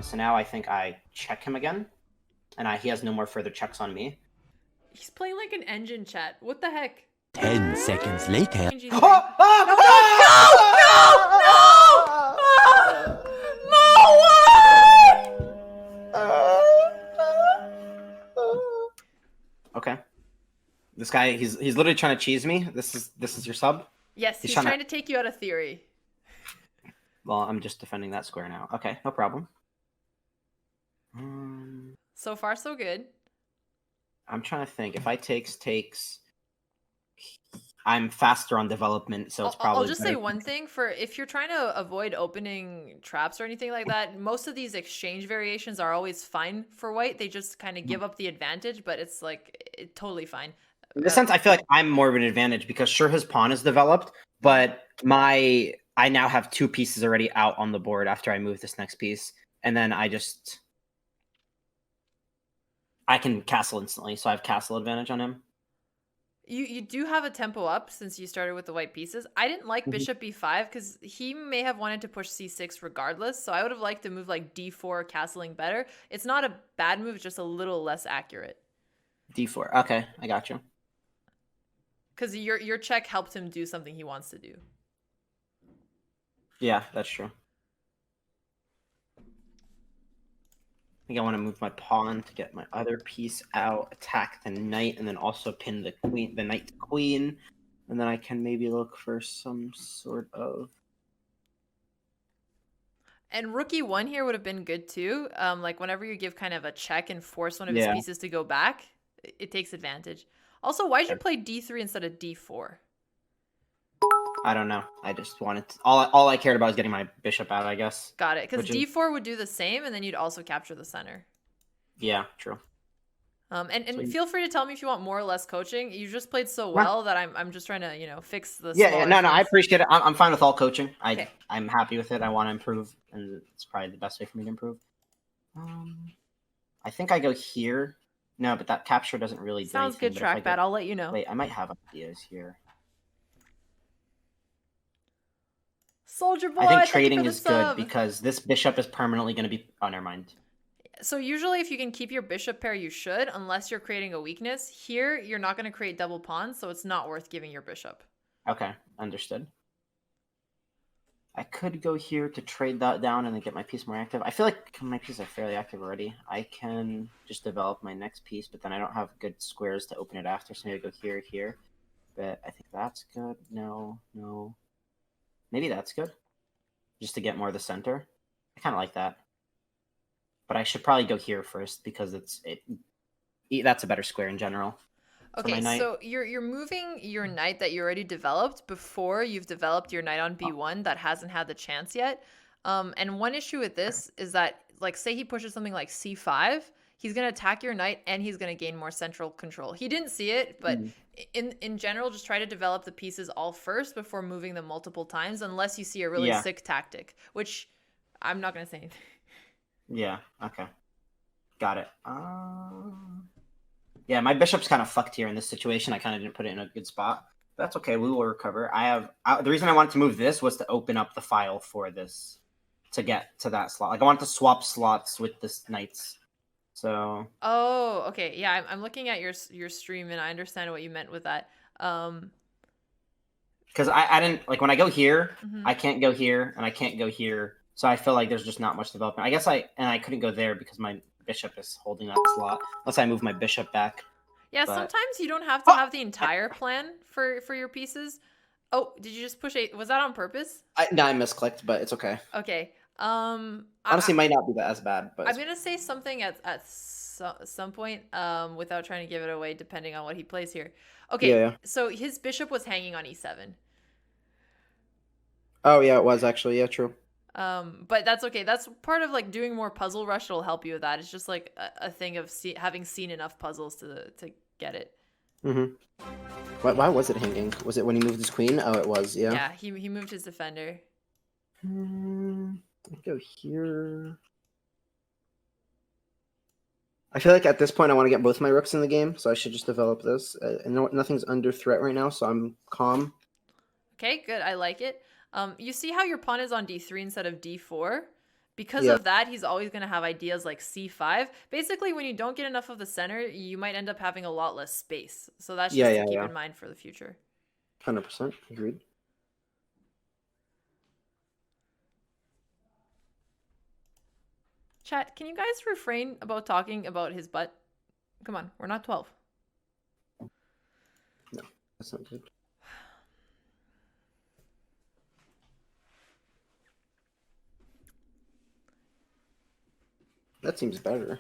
So now I think I check him again, and he has no more further checks on me. He's playing like an engine, chat. What the heck? 10 seconds later. No! No! Okay. This guy, he's literally trying to cheese me. This is your sub? Yes, he's trying to take you out of theory. Well, I'm just defending that square now. Okay, no problem. So far, so good. I'm trying to think. If I takes, I'm faster on development, so it's probably. I'll just say one thing: if you're trying to avoid opening traps or anything like that, most of these exchange variations are always fine for white. They just kind of give up the advantage, but it's like totally fine. In this sense, I feel like I'm more of an advantage because sure his pawn is developed, but I now have 2 pieces already out on the board after I move this next piece, and then I can castle instantly, so I have castle advantage on him. You do have a tempo up since you started with the white pieces. I didn't like bishop b5 because he may have wanted to push c6 regardless, so I would have liked to move like d4 castling better. It's not a bad move, it's just a little less accurate. d4. Okay, I got you. Because your check helped him do something he wants to do. Yeah, that's true. I think I want to move my pawn to get my other piece out, attack the knight, and then also pin the knight to queen, and then I can maybe look for some sort of. And rook e1 here would have been good too. Like whenever you give kind of a check and force one of his pieces to go back, it takes advantage. Also, why did you play d3 instead of d4? I don't know. I just wanted to, all I cared about was getting my bishop out, I guess. Got it. Because d4 would do the same, and then you'd also capture the center. Yeah, true. And feel free to tell me if you want more or less coaching. You just played so well that I'm just trying to fix the. Yeah, no, I appreciate it. I'm fine with all coaching. I'm happy with it. I want to improve, and it's probably the best way for me to improve. I think I go here. No, but that capture doesn't really do Sounds good, trackpad. I'll let you know. Wait, I might have ideas here. Soldier boy, I think trading is good because this bishop is permanently going to be. Oh, never mind. So usually if you can keep your bishop pair, you should, unless you're creating a weakness. Here, you're not going to create double pawns, so it's not worth giving your bishop. Okay, understood. I could go here to trade that down and then get my piece more active. I feel like my pieces are fairly active already. I can just develop my next piece, but then I don't have good squares to open it after, so maybe I go here. But I think that's good. No. Maybe that's good. Just to get more of the center. I kind of like that. But I should probably go here first because that's a better square in general. Okay, so you're moving your knight that you already developed before you've developed your knight on b1 that hasn't had the chance yet. And one issue with this is that, like, say he pushes something like c5, he's going to attack your knight and he's going to gain more central control. He didn't see it, but in general, just try to develop the pieces all first before moving them multiple times, unless you see a really sick tactic, which I'm not going to say anything. Yeah, okay. Got it. Yeah, my bishop's kind of fucked here in this situation. I kind of didn't put it in a good spot. That's okay. We will recover. The reason I wanted to move this was to open up the file for this to get to that slot. Like, I wanted to swap slots with this knights. So. Oh, okay. Yeah, I'm looking at your stream, and I understand what you meant with that. Because I didn't, like, when I go here, I can't go here, and I can't go here. So I feel like there's just not much development. I guess I couldn't go there because my bishop is holding that slot. Unless I move my bishop back. Yeah, sometimes you don't have to have the entire plan for your pieces. Oh, did you just push 8? Was that on purpose? No, I misclicked, but it's okay. Okay. Honestly, might not be as bad. But I'm gonna say something at some point without trying to give it away, depending on what he plays here. Okay. Yeah. So his bishop was hanging on e7. Oh yeah, it was actually. Yeah, true. But that's okay. That's part of like doing more puzzle rush. It'll help you with that. It's just like a thing of having seen enough puzzles to get it. Why was it hanging? Was it when he moved his queen? Oh, it was. Yeah. Yeah, he moved his defender. Let's go here. I feel like at this point I want to get both my rooks in the game, so I should just develop this. And nothing's under threat right now, so I'm calm. Okay, good. I like it. You see how your pawn is on d3 instead of d4? Because of that, he's always going to have ideas like c5. Basically, when you don't get enough of the center, you might end up having a lot less space. So that's just to keep in mind for the future. 100% agreed. Chat, can you guys refrain about talking about his butt? Come on, we're not 12. No, that's not good. That seems better.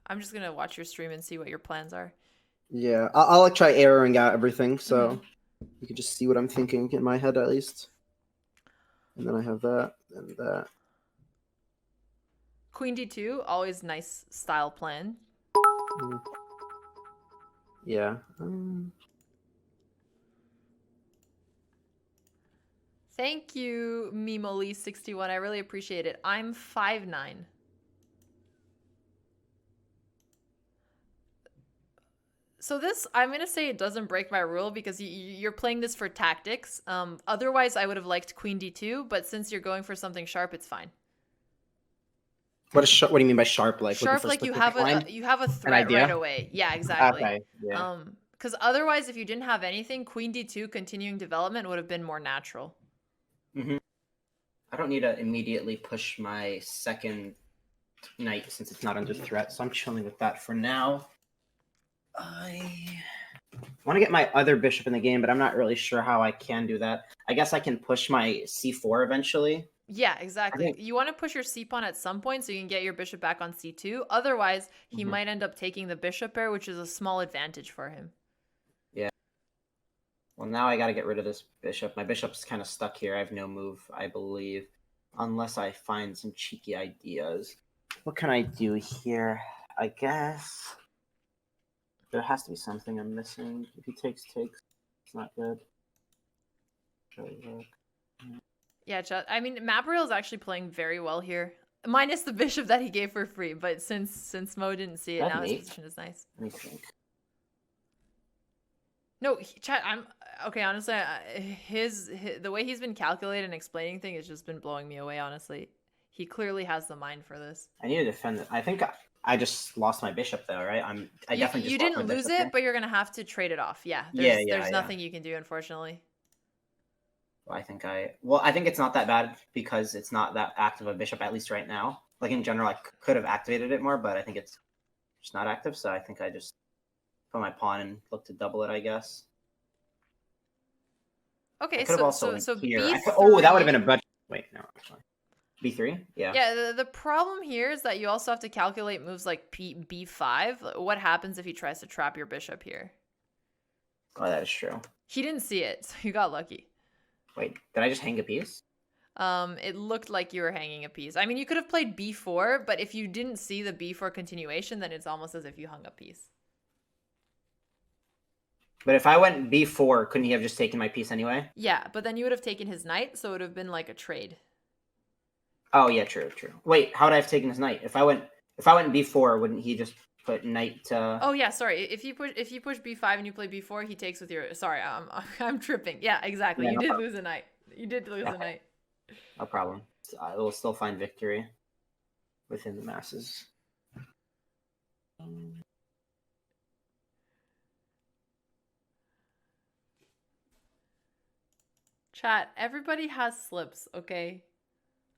I'm just gonna watch your stream and see what your plans are. Yeah, I'll like try airing out everything, so you can just see what I'm thinking in my head at least. And then I have that and that. Queen d2, always nice style plan. Yeah. Thank you, Mimoli61. I really appreciate it. I'm 5'9". So this, I'm going to say it doesn't break my rule because you're playing this for tactics. Otherwise, I would have liked Queen d2, but since you're going for something sharp, it's fine. What do you mean by sharp? Like sharp, like you have a threat right away. Yeah, exactly. Okay. Yeah. Because otherwise, if you didn't have anything, Queen d2 continuing development would have been more natural. I don't need to immediately push my second knight since it's not under threat, so I'm chilling with that for now. I want to get my other bishop in the game, but I'm not really sure how I can do that. I guess I can push my c4 eventually. Yeah, exactly. You want to push your c-pawn at some point so you can get your bishop back on c2. Otherwise, he might end up taking the bishop pair, which is a small advantage for him. Yeah. Well, now I got to get rid of this bishop. My bishop's kind of stuck here. I have no move, I believe, unless I find some cheeky ideas. What can I do here? I guess there has to be something I'm missing. If he takes, it's not good. Yeah, chat. I mean, Mapriel is actually playing very well here. Minus the bishop that he gave for free, but since Mo didn't see it, now his position is nice. Let me think. No, chat, okay, honestly, the way he's been calculating and explaining things has just been blowing me away, honestly. He clearly has the mind for this. I need to defend it. I think I just lost my bishop though, right? I definitely just you didn't lose it, but you're gonna have to trade it off. Yeah. There's nothing you can do, unfortunately. I think it's not that bad because it's not that active a bishop, at least right now. Like in general, I could have activated it more, but I think it's just not active. So I think I just put my pawn and look to double it, I guess. Okay, so B3. That would have been a budget. Wait, no, actually. B3? Yeah. Yeah, the problem here is that you also have to calculate moves like B5. What happens if he tries to trap your bishop here? Oh, that is true. He didn't see it, so you got lucky. Wait, did I just hang a piece? It looked like you were hanging a piece. I mean, you could have played B4, but if you didn't see the B4 continuation, then it's almost as if you hung a piece. But if I went B4, couldn't he have just taken my piece anyway? Yeah, but then you would have taken his knight, so it would have been like a trade. Oh yeah, true. Wait, how would I have taken his knight? If I went B4, wouldn't he just put knight to... Oh yeah, sorry. If you push B5 and you play B4, he takes with your... Sorry, I'm tripping. Yeah, exactly. Yeah, you did lose a knight. You did lose a knight. No problem. I will still find victory within the masses. Chat, everybody has slips, okay?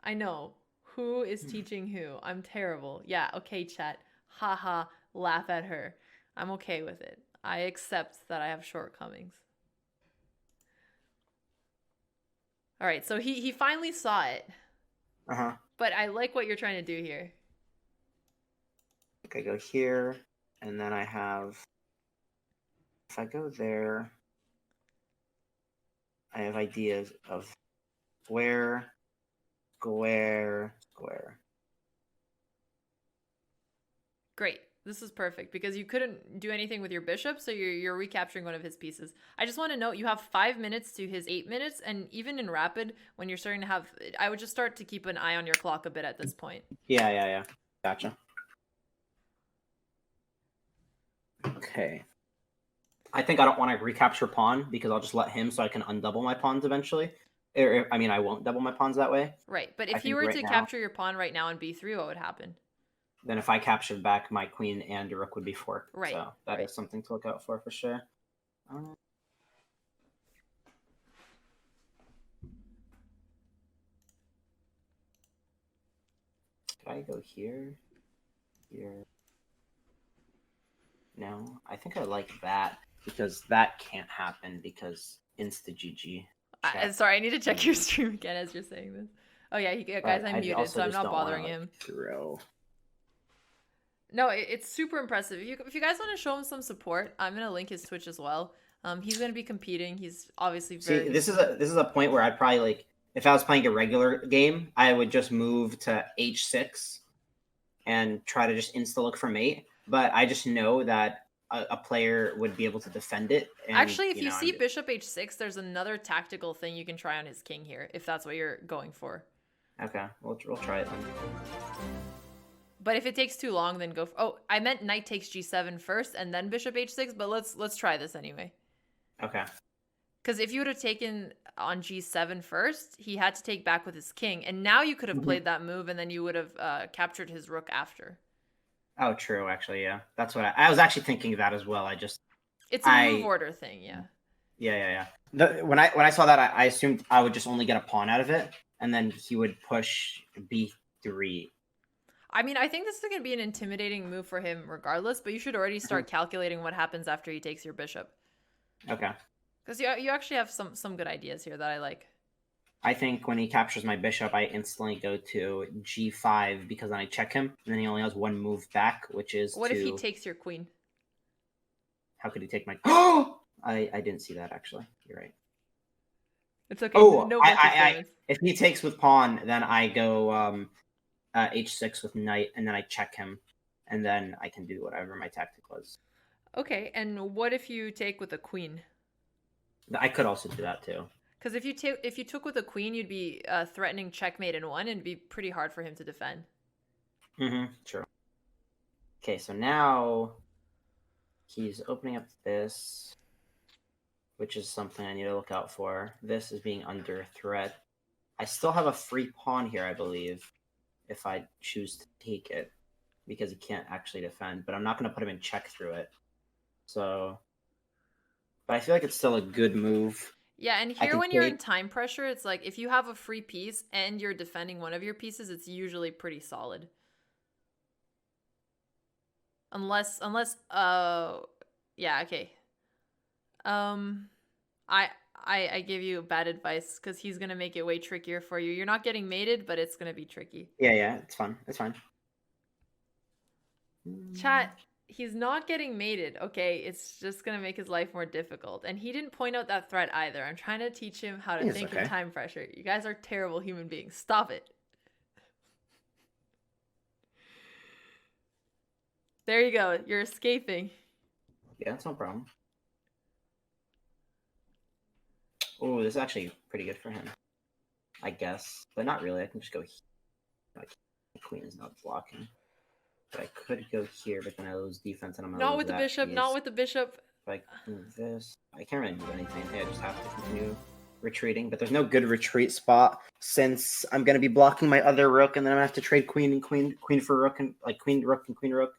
I know. Who is teaching who? I'm terrible. Yeah, okay, chat. Haha, laugh at her. I'm okay with it. I accept that I have shortcomings. All right, so he finally saw it. Uh-huh. But I like what you're trying to do here. Okay, go here, and then I have... If I go there, I have ideas of square, square. Great. This is perfect because you couldn't do anything with your bishop, so you're recapturing one of his pieces. I just want to note you have 5 minutes to his 8 minutes, and even in rapid, when you're starting to have... I would just start to keep an eye on your clock a bit at this point. Yeah. Gotcha. Okay. I think I don't want to recapture pawn because I'll just let him so I can undouble my pawns eventually. I mean, I won't double my pawns that way. Right, but I if you think were right to now, capture your pawn right now on b3, what would happen? then if I captured back, my queen and rook would be forked. Right, So that right. is something to look out for sure. Did I go here? Here? No, I think I like that because that can't happen because insta GG. Sorry, I need to check your stream again as you're saying this. Oh yeah, guys, I'm muted, so I'm not bothering him. Throw. No, it's super impressive. If you guys want to show him some support, I'm gonna link his Twitch as well. He's gonna be competing. He's obviously very. See, this is a point where I'd probably like if I was playing a regular game, I would just move to h6 and try to just insta look for mate. But I just know that a player would be able to defend it. And, actually, if you see bishop h6, there's another tactical thing you can try on his king here, if that's what you're going for. Okay, we'll try it then. But if it takes too long, then go. Oh, I meant knight takes g7 first and then bishop h6. But let's try this anyway. Okay. Because if you would have taken on g7 first, he had to take back with his king, and now you could have played that move, and then you would have captured his rook after. Oh, true. Actually, yeah, that's what I was actually thinking of that as well. It's a move order thing, yeah. Yeah. When I saw that, I assumed I would just only get a pawn out of it, and then he would push b3. I mean, I think this is going to be an intimidating move for him regardless, but you should already start calculating what happens after he takes your bishop. Okay. Because you actually have some good ideas here that I like. I think when he captures my bishop, I instantly go to g5 because then I check him, and then he only has one move back, which is What if he takes your queen? How could he take my... Oh! I didn't see that, actually. You're right. It's okay. Oh, no if he takes with pawn, then I go h6 with knight, and then I check him, and then I can do whatever my tactic was. Okay, and what if you take with a queen? I could also do that, too. Because if you took with a queen, you'd be threatening checkmate in one, and it'd be pretty hard for him to defend. True. Okay, so now he's opening up this, which is something I need to look out for. This is being under threat. I still have a free pawn here, I believe, if I choose to take it, because he can't actually defend. But I'm not going to put him in check through it. So, but I feel like it's still a good move. Yeah, and here when you're in time pressure, it's like if you have a free piece and you're defending one of your pieces, it's usually pretty solid. Unless yeah, okay. I give you bad advice because he's gonna make it way trickier for you. You're not getting mated, but it's gonna be tricky. Yeah, it's fun. It's fine. Chat, he's not getting mated, okay? It's just gonna make his life more difficult. And he didn't point out that threat either. I'm trying to teach him how to think in time pressure. You guys are terrible human beings. Stop it. There you go. You're escaping. Yeah, that's no problem. Oh, this is actually pretty good for him, I guess. But not really. I can just go here. Like, the queen is not blocking. But I could go here, but then I lose defense and I'm gonna not lose with the that bishop, piece. not with the bishop. If I move this, I can't really move anything. I just have to continue retreating. But there's no good retreat spot since I'm gonna be blocking my other rook, and then I'm gonna have to trade queen and queen for rook, and like queen rook and queen rook.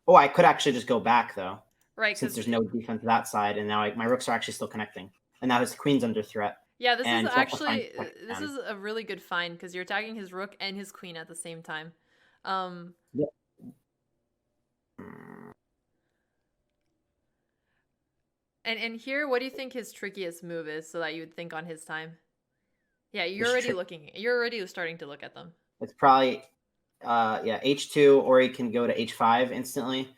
Oh, I could actually just go back though, right? Since there's no defense that side, and now my rooks are actually still connecting, and now his queen's under threat. Yeah, this is actually a really good find because you're attacking his rook and his queen at the same time. Yeah. And here, what do you think his trickiest move is, so that you would think on his time? Yeah, you're already starting to look at them. It's probably h2, or he can go to h5 instantly.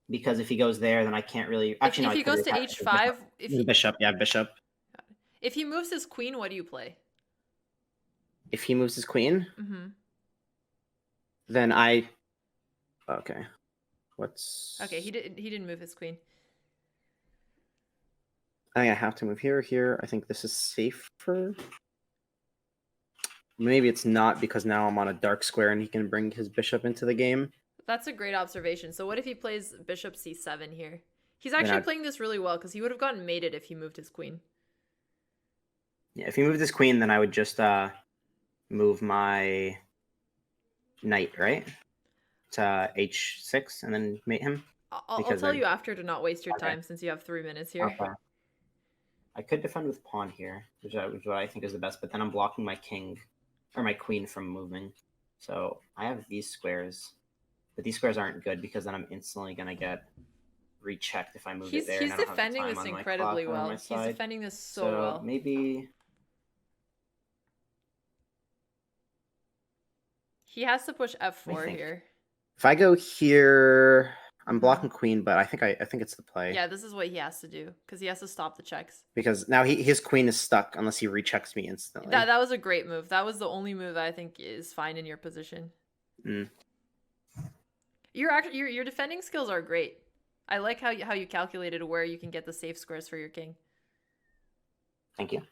Because if he goes there, then I can't really. Actually, if he goes to h5, bishop. If he moves his queen, what do you play? If he moves his queen, then I. Okay, Okay, he didn't move his queen. I think I have to move here. I think this is safer. Maybe it's not because now I'm on a dark square and he can bring his bishop into the game. That's a great observation. So what if he plays bishop c7 here? He's actually playing this really well because he would have gotten mated if he moved his queen. Yeah, if he moved his queen, then I would just move my knight, right? To h6 and then mate him. I'll tell you after to not waste your Okay. time since you have 3 minutes here. Okay. I could defend with pawn here, which is what I think is the best, but then I'm blocking my king or my queen from moving. So I have these squares, but these squares aren't good because then I'm instantly gonna get rechecked if I move it there. He's And I don't have the defending time this on my incredibly clock or on well. my He's side. defending this so well. Maybe He has to push f4 think. here. if I go here, I'm blocking queen, but I think it's the play. Yeah, this is what he has to do because he has to stop the checks. Because now his queen is stuck unless he rechecks me instantly. That was a great move. That was the only move that I think is fine in your position. Mm. Your defending skills are great. I like how you calculated where you can get the safe squares for your king. Thank you.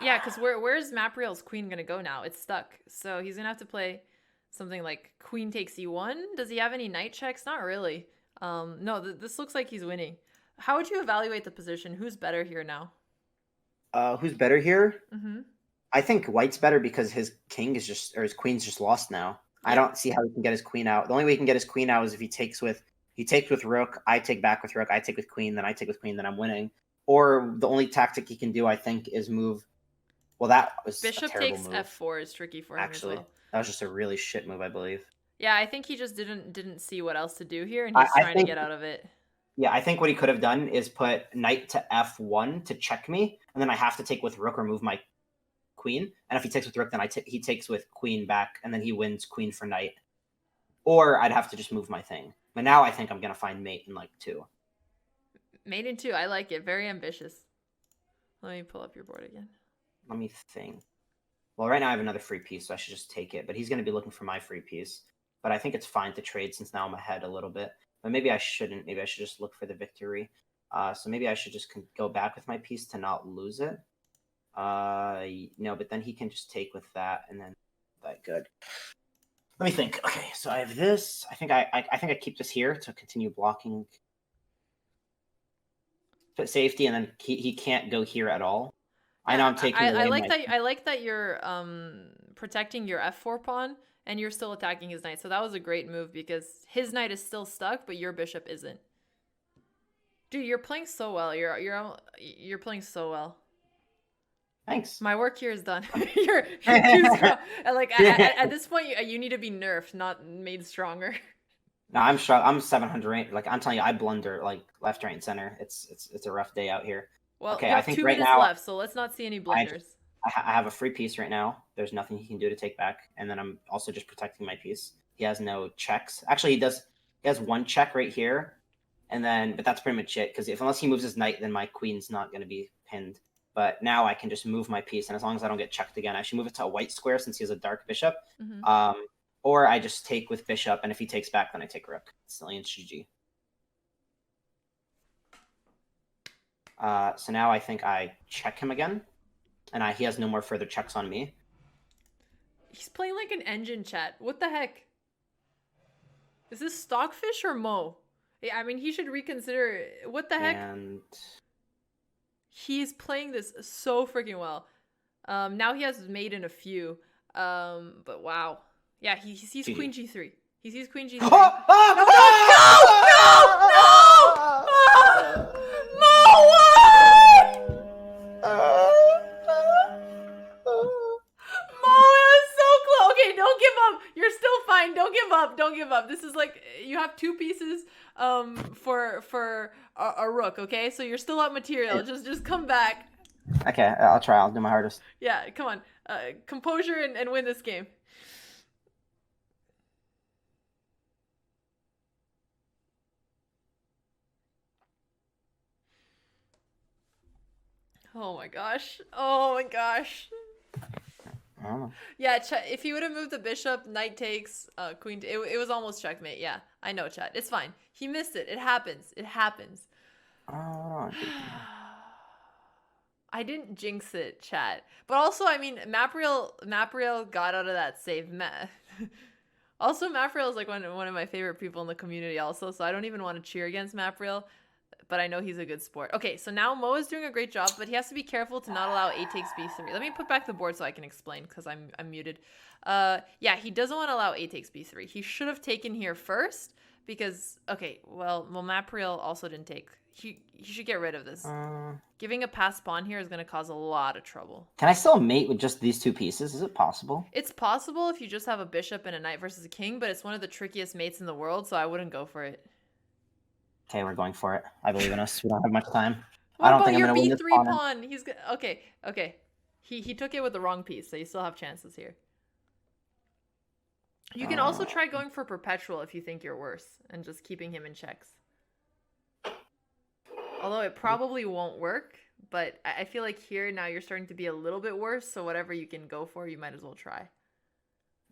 Yeah, because where's Mapriel's queen gonna go now? It's stuck. So he's gonna have to play something like queen takes e1. Does he have any knight checks? Not really. No, this looks like he's winning. How would you evaluate the position? Who's better here now? Who's better here? Mm-hmm. I think White's better because his his queen's just lost now. Yeah. I don't see how he can get his queen out. The only way he can get his queen out is if he takes with rook, I take back with rook, I take with queen, then I take with queen, then I'm winning. Or the only tactic he can do, I think, is move. Well, that was Bishop a terrible takes move. f4 is tricky for him Actually, as well. That was just a really shit move, I believe. Yeah, I think he just didn't see what else to do here, and he's trying to get out of it. Yeah, I think what he could have done is put knight to f1 to check me, and then I have to take with rook or move my queen. And if he takes with rook, then he takes with queen back, and then he wins queen for knight. Or I'd have to just move my thing. But now I think I'm gonna find mate in like 2. Mate in 2, I like it. Very ambitious. Let me pull up your board again. Let me think. Well, right now I have another free piece, so I should just take it. But he's gonna be looking for my free piece. But I think it's fine to trade since now I'm ahead a little bit. But maybe I shouldn't. Maybe I should just look for the victory. So maybe I should just go back with my piece to not lose it. No, but then he can just take with that, and then that good. Let me think. Okay, so I have this. I think I keep this here to continue blocking safety, and then he can't go here at all. I know I'm taking. I like that you're protecting your f4 pawn, and you're still attacking his knight. So that was a great move because his knight is still stuck, but your bishop isn't. Dude, you're playing so well. You're playing so well. Thanks. My work here is done. you're too strong. Like at this point, you need to be nerfed, not made stronger. No, I'm strong. I'm 700. Like I'm telling you, I blunder like left, right, and center. It's a rough day out here. Well, okay, you have I think 2 right minutes now, left, so let's not see any blunders. I have a free piece right now. There's nothing he can do to take back, and then I'm also just protecting my piece. He has no checks. Actually, he has 1 check right here, but that's pretty much it. Because unless he moves his knight, then my queen's not going to be pinned. But now I can just move my piece, and as long as I don't get checked again, I should move it to a white square since he has a dark bishop. Mm-hmm. Or I just take with bishop, and if he takes back, then I take rook. Instantly, it's GG. So now I think I check him again, and he has no more further checks on me. He's playing like an engine, chat. What the heck? Is this Stockfish or Mo? Yeah, I mean, he should reconsider. What the heck? And he's playing this so freaking well. Now he has mate in a few. But wow. Yeah, he sees GG. Queen G3. He sees Queen G3. No! Mo, what? Mo, it was so close. Okay, don't give up. You're still fine. Don't give up. Don't give up. This is like, you have 2 pieces for a rook, okay? So you're still up material. Just come back. Okay, I'll try. I'll do my hardest. Yeah, come on. Composure and win this game. Oh my gosh. Oh my gosh. Yeah, if he would have moved the bishop, knight takes, queen, it was almost checkmate. Yeah, I know, chat. It's fine. He missed it. It happens. It happens. I didn't jinx it, chat. But also, I mean, Mapriel got out of that save. Also, Mapriel is like one of my favorite people in the community also, so I don't even want to cheer against Mapriel. but I know he's a good sport. Okay, so now Mo is doing a great job, but he has to be careful to not allow A takes B3. Let me put back the board so I can explain because I'm muted. Yeah, he doesn't want to allow A takes B3. He should have taken here first because well Mapriel also didn't take. He should get rid of this. Giving a passed pawn here is going to cause a lot of trouble. Can I still mate with just these two pieces? Is it possible? It's possible if you just have a bishop and a knight versus a king, but it's one of the trickiest mates in the world, so I wouldn't go for it. Okay, we're going for it. I believe in us. We don't have much time. What I don't about think I'm your gonna win this B3 pawn. pawn? He's good. Okay. He took it with the wrong piece, so you still have chances here. You can also try going for perpetual if you think you're worse and just keeping him in checks. Although it probably won't work, but I feel like here now you're starting to be a little bit worse, so whatever you can go for, you might as well try.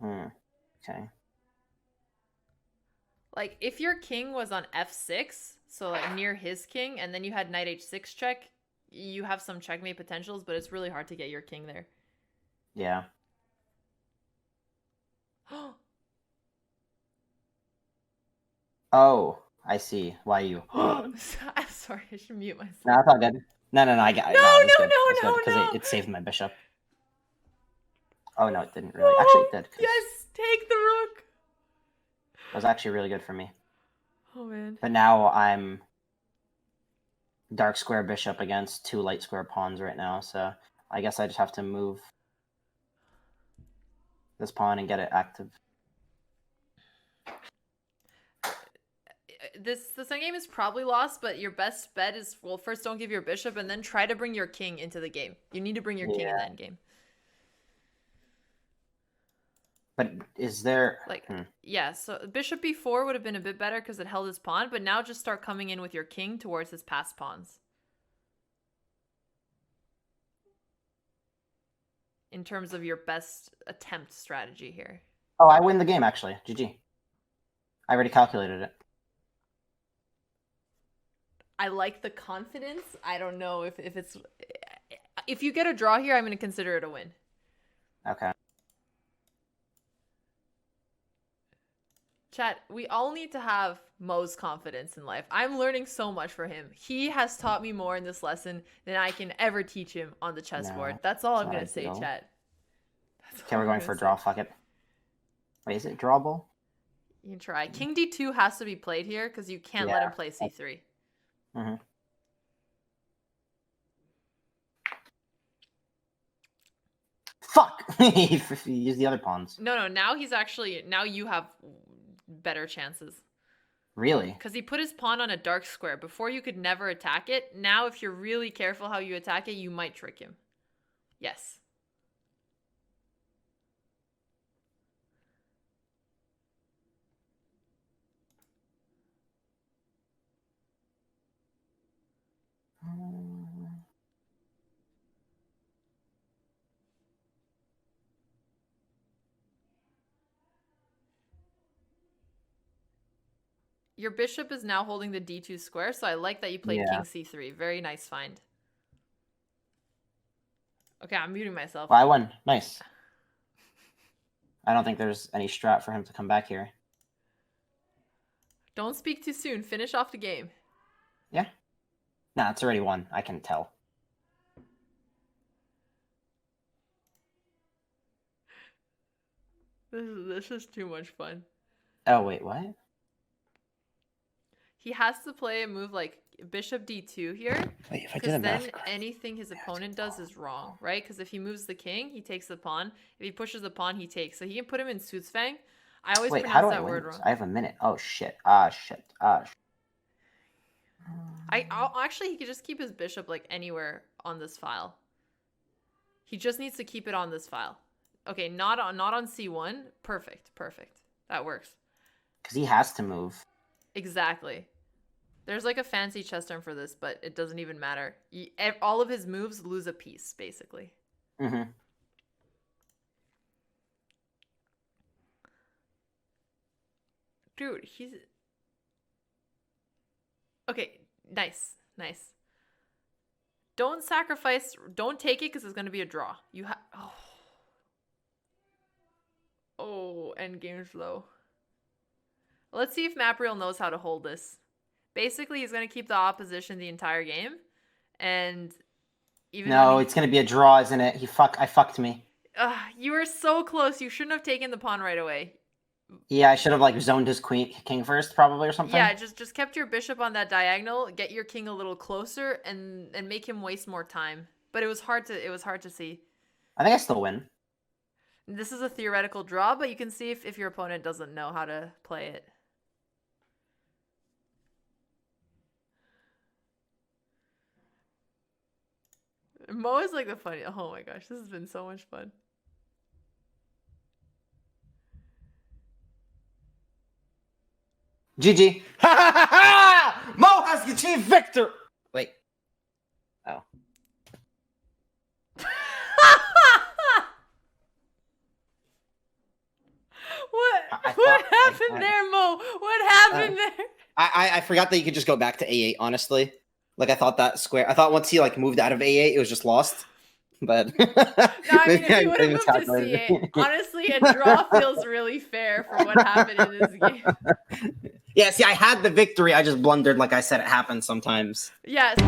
Okay. Like, if your king was on f6, so like near his king, and then you had knight h6 check, you have some checkmate potentials, but it's really hard to get your king there. Yeah. Oh, I see. Why you? Sorry, I should mute myself. No, that's all good. No, I got it. No, because it saved my bishop. Oh, no, it didn't really. Actually, it did. Yes, take the rook. It was actually really good for me. Oh, man. But now I'm dark square bishop against two light square pawns right now, so I guess I just have to move this pawn and get it active. This endgame is probably lost, but your best bet is, well, first don't give your bishop, and then try to bring your king into the game. You need to bring your king in the endgame. But is there... Yeah, so bishop b4 would have been a bit better because it held his pawn, but now just start coming in with your king towards his passed pawns. In terms of your best attempt strategy here. Oh, I win the game, actually. GG. I already calculated it. I like the confidence. I don't know if it's... If you get a draw here, I'm going to consider it a win. Okay. Chat, we all need to have Mo's confidence in life. I'm learning so much from him. He has taught me more in this lesson than I can ever teach him on the chessboard. That's all I'm going to say, chat. Okay, we're going for a draw. Fuck it. Wait, is it drawable? You can try. King d2 has to be played here because you can't let him play c3. Mm-hmm. Fuck! He used the other pawns. No, now he's actually... Now you have better chances. Really? Because he put his pawn on a dark square. Before you could never attack it. Now if you're really careful how you attack it, you might trick him. Yes. Your bishop is now holding the d2 square, so I like that you played king c3. Very nice find. Okay, I'm muting myself. Well, I won. Nice. I don't think there's any strat for him to come back here. Don't speak too soon. Finish off the game. Yeah. Nah, it's already won. I can tell. This is too much fun. Oh, wait, what? He has to play a move like bishop d2 here. Wait, if I did a then math... anything his opponent does is wrong, right? Because if he moves the king, he takes the pawn. If he pushes the pawn, he takes. So he can put him in Suitsfang. I always pronounce that word wrong. I have a minute. Oh, shit. Shit. Actually, he could just keep his bishop like anywhere on this file. He just needs to keep it on this file. Okay, not on c1. Perfect. That works. Because he has to move. Exactly. There's like a fancy chess term for this, but it doesn't even matter. All of his moves lose a piece, basically. Mm-hmm. Dude, he's... Okay, nice. Don't sacrifice... Don't take it because it's going to be a draw. You have... Oh, endgame's low. Let's see if Mapriel knows how to hold this. Basically, he's gonna keep the opposition the entire game, and even No, when it's gonna be a draw, isn't it? I fucked me. you were so close. You shouldn't have taken the pawn right away. Yeah, I should have like zoned his king first, probably, or something. Yeah, just kept your bishop on that diagonal, get your king a little closer, and make him waste more time. But it was hard to see. I think I still win. This is a theoretical draw, but you can see if your opponent doesn't know how to play it. Mo is like the funny. Oh my gosh, this has been so much fun. GG. Mo has achieved victor. Wait. Oh. What happened there, Mo? What happened there? I forgot that you could just go back to A8, honestly. Like, I thought that square... I thought once he, like, moved out of A8, it was just lost. But... No, I mean, if you would have moved to C8, honestly, a draw feels really fair for what happened in this game. Yeah, see, I had the victory. I just blundered, like I said, it happens sometimes. Yes.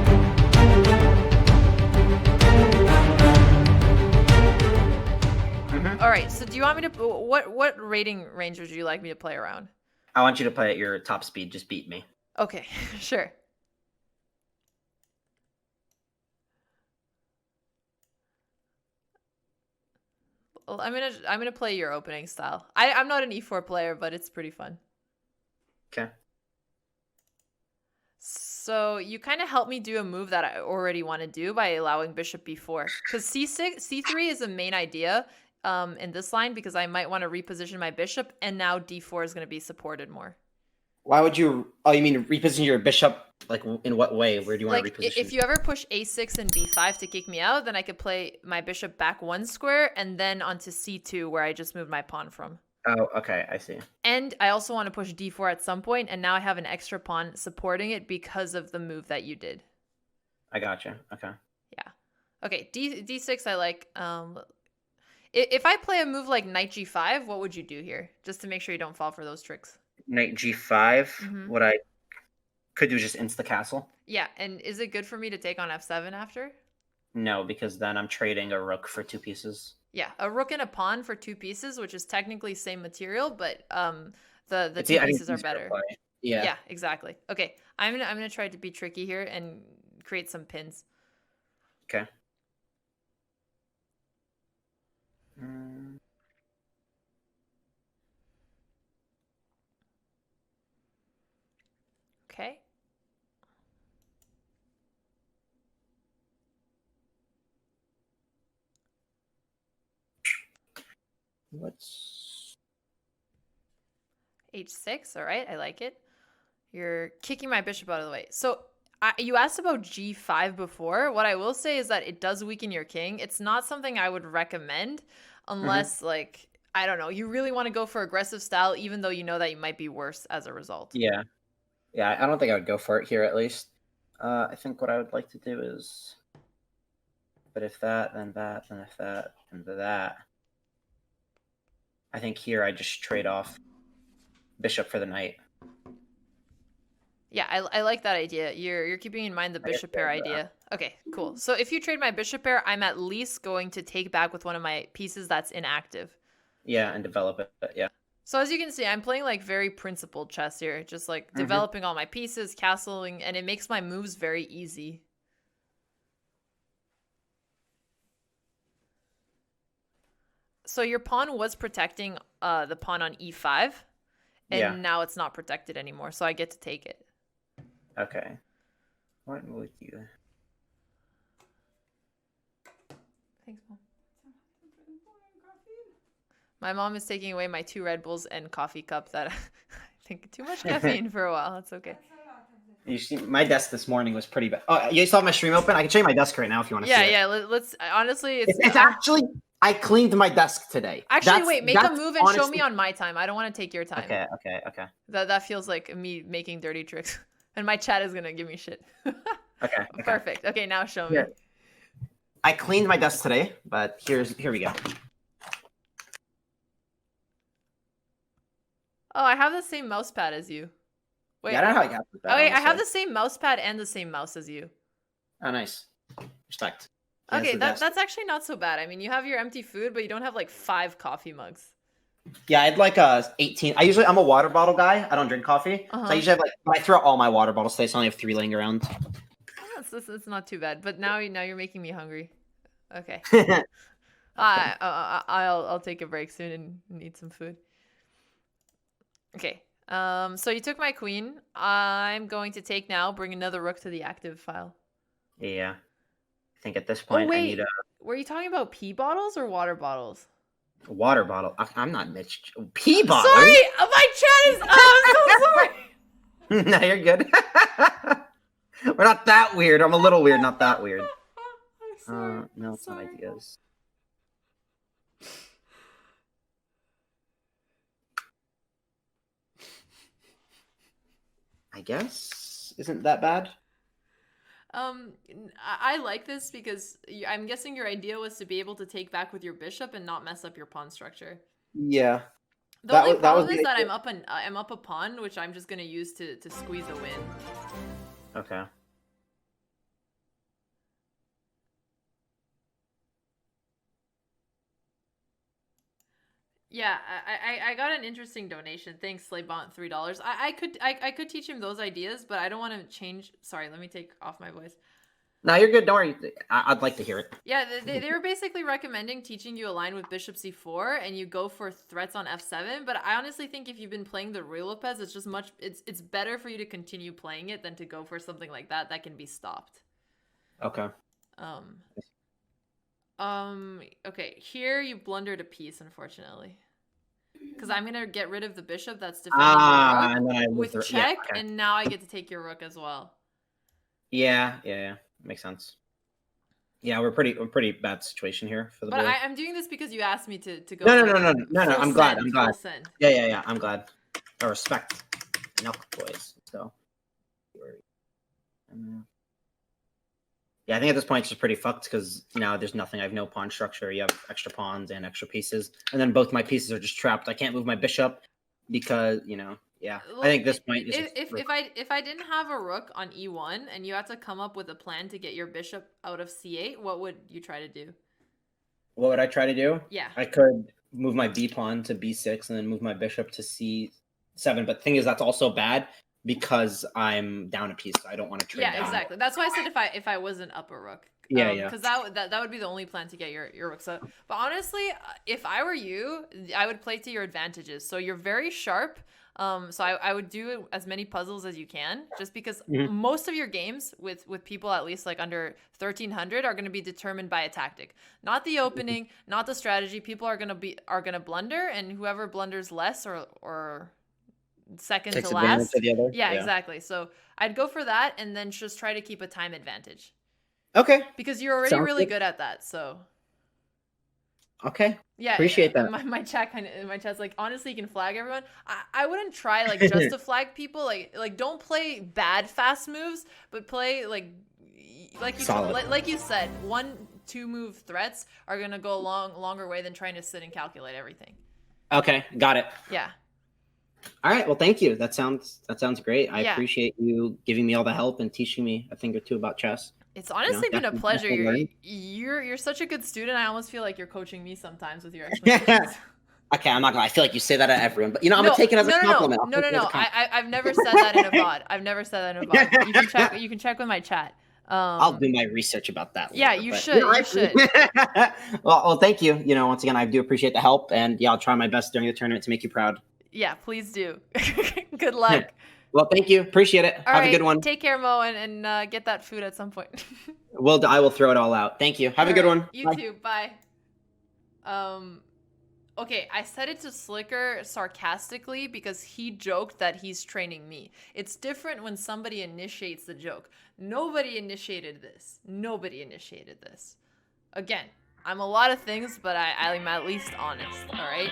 All right, so do you want me to... What rating range would you like me to play around? I want you to play at your top speed. Just beat me. Okay, sure. Well, I'm gonna play your opening style. I'm not an e4 player, but it's pretty fun. Okay. So you kind of helped me do a move that I already want to do by allowing bishop b4. Because c3 is the main idea in this line, because I might want to reposition my bishop, and now d4 is going to be supported more. Why would you... Oh, you mean reposition your bishop? Like, in what way? Where do you want to reposition? If you ever push a6 and b5 to kick me out, then I could play my bishop back one square, and then onto c2, where I just moved my pawn from. Oh, okay, I see. And I also want to push d4 at some point, and now I have an extra pawn supporting it because of the move that you did. I gotcha. Okay. Yeah. Okay, d6 I like. If I play a move like knight g5, what would you do here? Just to make sure you don't fall for those tricks. Knight g5. What I could do is just insta castle. Yeah, and is it good for me to take on f7 after? No, because then I'm trading a rook for 2 pieces. Yeah, a rook and a pawn for 2 pieces, which is technically same material, but the 2 pieces are better. Yeah. Yeah, exactly. Okay, I'm gonna try to be tricky here and create some pins. Okay. Okay. Let's... h6, all right, I like it. You're kicking my bishop out of the way. So you asked about g5 before. What I will say is that it does weaken your king. It's not something I would recommend unless, like, I don't know, you really want to go for aggressive style, even though you know that you might be worse as a result. Yeah. Yeah, I don't think I would go for it here, at least. I think what I would like to do is... But if that, then that, then if that, then that... I think here I just trade off bishop for the knight. Yeah, I like that idea. You're keeping in mind the bishop pair idea. Okay, cool. So if you trade my bishop pair, I'm at least going to take back with one of my pieces that's inactive. Yeah, and develop it, yeah. So as you can see, I'm playing like very principled chess here. Just like developing all my pieces, castling, and it makes my moves very easy. So your pawn was protecting the pawn on e5, and now it's not protected anymore, so I get to take it. Okay. What would you... Thanks, Mom. My mom is taking away my 2 Red Bulls and coffee cup that I think too much caffeine for a while. That's okay. You see, my desk this morning was pretty bad. Oh, you still have my stream open? I can show you my desk right now if you want to see it. Yeah, let's... Honestly, it's actually... I cleaned my desk today. Actually, wait, make a move and show me on my time. I don't want to take your time. Okay. That feels like me making dirty tricks. And my chat is going to give me shit. Okay. Perfect. Okay, now show me. Here. I cleaned my desk today, but here we go. Oh, I have the same mouse pad as you. Wait. Yeah, I don't know how I got that. Okay, I have honestly. the same mouse pad and the same mouse as you. Oh, nice. Respect. Yeah, Okay, the best. that's actually not so bad. I mean, you have your empty food, but you don't have like 5 coffee mugs. Yeah, I'd like 18. I'm a water bottle guy. I don't drink coffee, so I usually have like. But I throw out all my water bottles today, so I only have 3 laying around. Oh, it's not too bad. But now you're making me hungry. Okay. Yeah, I'll take a break soon and eat some food. Okay. So you took my queen. I'm going to take now. Bring another rook to the active file. I think at this point I need a Were you talking about pee bottles or water bottles? water bottle. I'm not Mitch. Pee bottle. Sorry, my chat is. Oh, I'm so sorry. No, you're good. We're not that weird. I'm a little weird, not that weird. I'm sorry. No, it's not Sorry. ideas. I guess isn't that bad. I like this because I'm guessing your idea was to be able to take back with your bishop and not mess up your pawn structure. Yeah. The only that problem was is the that idea. I'm up a pawn, which I'm just gonna use to squeeze a win. Okay. Yeah, I got an interesting donation. Thanks, Slaybont, $3. I could teach him those ideas, but I don't want to change. Sorry, let me take off my voice. No, you're good. Don't worry. I'd like to hear it. Yeah, they were basically recommending teaching you a line with bishop c4 and you go for threats on f7. But I honestly think if you've been playing the Ruy Lopez, it's just it's better for you to continue playing it than to go for something like that can be stopped. Okay. Okay, here you blundered a piece, unfortunately. Because I'm going to get rid of the bishop that's defending your rook with check, and now I get to take your rook as well. Yeah. Makes sense. Yeah, we're pretty bad situation here for the But board. I'm doing this because you asked me to go. No. I'm glad. Yeah. I'm glad. I respect Milk Boys. So. Yeah, I think at this point it's just pretty fucked because now there's nothing. I have no pawn structure. You have extra pawns and extra pieces, and then both my pieces are just trapped. I can't move my bishop because yeah. I think this point is if I didn't have a rook on e1 and you had to come up with a plan to get your bishop out of c8, what would you try to do? What would I try to do? Yeah, I could move my b pawn to b6 and then move my bishop to c7. But the thing is, that's also bad because I'm down a piece. So I don't want to trade. Yeah, exactly. That's why I said if I wasn't up a rook. Yeah. Because that would be the only plan to get your rook. So, but honestly, if I were you, I would play to your advantages. So you're very sharp. So I would do as many puzzles as you can, just because most of your games with people at least like under 1300 are going to be determined by a tactic, not the opening, not the strategy. People are going to blunder, and whoever blunders less or second Takes to last. Of the other. Yeah, exactly. So I'd go for that, and then just try to keep a time advantage. Okay. Because you're already really good at that. So. Okay. Yeah, appreciate that. My chat's like, honestly, you can flag everyone. I wouldn't try like just to flag people. Like don't play bad fast moves, but play like you said, 1-2 move threats are gonna go a longer way than trying to sit and calculate everything. Okay, got it. Yeah. All right. Well, thank you. That sounds great. I appreciate you giving me all the help and teaching me a thing or two about chess. It's honestly been a pleasure. You're such a good student. I almost feel like you're coaching me sometimes with your explanations. Okay, I'm not gonna. I feel like you say that at everyone, but I'm gonna take it as a compliment. No. I've never said that in a VOD. I've never said that in a VOD. You can check with my chat. I'll do my research about that later. Yeah, you should. You should. well, thank you. Once again, I do appreciate the help, and I'll try my best during the tournament to make you proud. Yeah, please do. Good luck. Well, thank you. Appreciate it. Have a good one. Take care, Mo, and get that food at some point. I will throw it all out. Thank you. Have a good one. You too. Bye. Okay, I said it to Slicker sarcastically because he joked that he's training me. It's different when somebody initiates the joke. Nobody initiated this. Again, I'm a lot of things, but I'm at least honest. All right.